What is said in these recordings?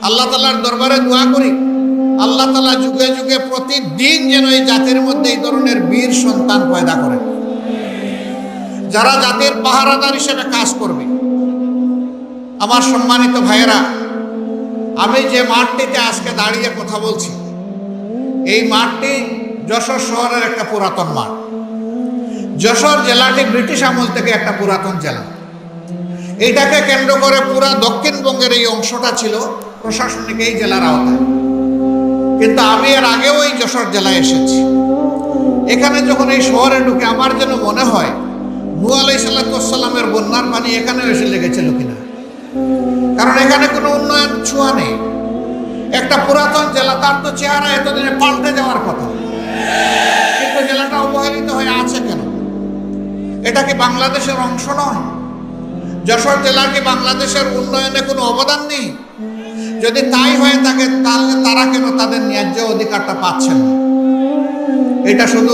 আল্লাহ তাআলার দরবারে দোয়া করি, আল্লাহ তাআলা যুগে যুগে প্রতিদিন যেন এই জাতির মধ্যে এই ধরনের বীর সন্তান পয়দা করেন, যারা জাতির পাহারাদার হিসেবে কাজ করবে। আমার সম্মানিত ভাইয়েরা, আমি যে মাঠটিতে আজকে দাঁড়িয়ে কথা বলছি, এই মাঠটি যশোর শহরের একটা পুরাতন মাঠ। যশোর জেলাটি ব্রিটিশ আমল থেকে একটা পুরাতন জেলা। এটাকে কেন্দ্র করে পুরা দক্ষিণবঙ্গের এই অংশটা ছিল প্রশাসনিক এই জেলার আওতায়। কিন্তু আমি এর আগেও এই যশোর জেলায় এসেছি। এখানে যখন এই শহরে ঢুকে আমার যেন মনে হয় নূহ আলাইহিস সালামের বন্যার পানি এখানেও এসে লেগেছিল কিনা, কারণ এখানে কোনো উন্নয়ন ছোঁয়া নেই। একটা পুরাতন জেলা, তার তো চেহারা এতদিনে পাল্টে যাওয়ার কথা, কিন্তু জেলাটা অবহেলিত হয়ে আছে কেন? এটা কি বাংলাদেশের অংশ নয়? যশোর জেলার কি বাংলাদেশের উন্নয়নে কোনো অবদান নেই? যদি তাই হয়ে থাকে তাহলে তারা কেন তাদের ন্যায্য অধিকারটা পাচ্ছেন না? এটা শুধু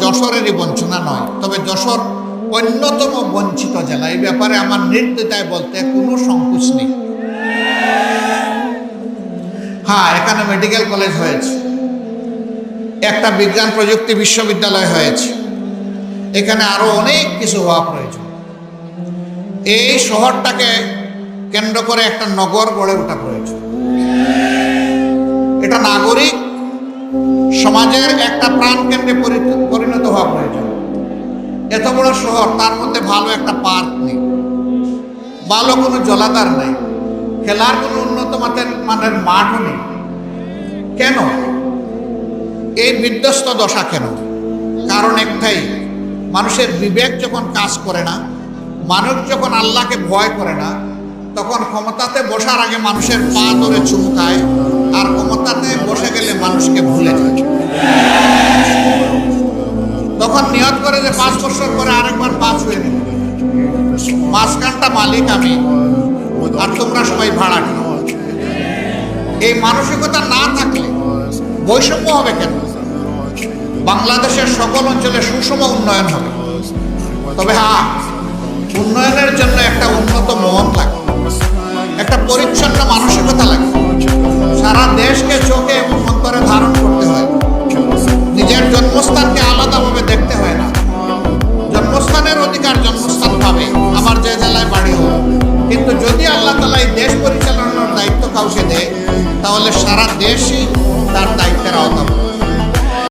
যশোরেরই বঞ্চনা নয়, তবে যশোর অন্যতম বঞ্চিত জেলা। এই ব্যাপারে আমার নির্দ্বিধায় বলতে কোনো সংকোচ নেই। হ্যাঁ, এখানে মেডিকেল কলেজ হয়েছে, একটা বিজ্ঞান প্রযুক্তি বিশ্ববিদ্যালয় হয়েছে, এখানে আরো অনেক কিছু হওয়া প্রয়োজন। এই শহরটাকে কেন্দ্র করে একটা নগর গড়ে ওঠা প্রয়োজন। এটা নাগরিক সমাজের একটা প্রাণকেন্দ্রে পরিণত হওয়া প্রয়োজন। এত বড় শহর, তার মধ্যে ভালো একটা পার্ক নেই, ভালো কোনো জলাধার নেই, খেলার কোনো উন্নত মানের মাঠও নেই। কেন এই বিধ্বস্ত দশা? কেন? কারণ একটাই, মানুষের বিবেক যখন কাজ করে না, মানুষ যখন আল্লাহকে ভয় করে না, তখন ক্ষমতাতে বসার আগে মানুষের পা ধরে চুমকায়, আর ক্ষমতাতে বসে গেলে মানুষকে ভুলে যায়। তখন নিয়ত করে যে 5 বছর পরে আরেকবার পা ছুঁয়ে নেবে, মাঝখানটা মালিক আমি আর তোমরা সবাই ভাড়াটি। এই মানসিকতা না থাকলে বৈষম্য হবে কেন? বাংলাদেশের সকল অঞ্চলে সুষম উন্নয়ন হবে। তবে হ্যাঁ, উন্নয়নের জন্য একটা উন্নত মন লাগে, একটা পরিচ্ছন্ন মানসিকতা লাগে। সারা দেশকে চোখে এবং অন্তরে ধারণ করতে হয়। নিজের জন্মস্থানকে আলাদাভাবে দেখতে হয় না। জন্মস্থানের অধিকার জন্মস্থান পাবে, আমার যে জেলায় বাড়ি হোক। কিন্তু যদি আল্লাহ তাআলা এই দেশ পরিচালনার দায়িত্ব কাউকে দেয়, তাহলে সারা দেশই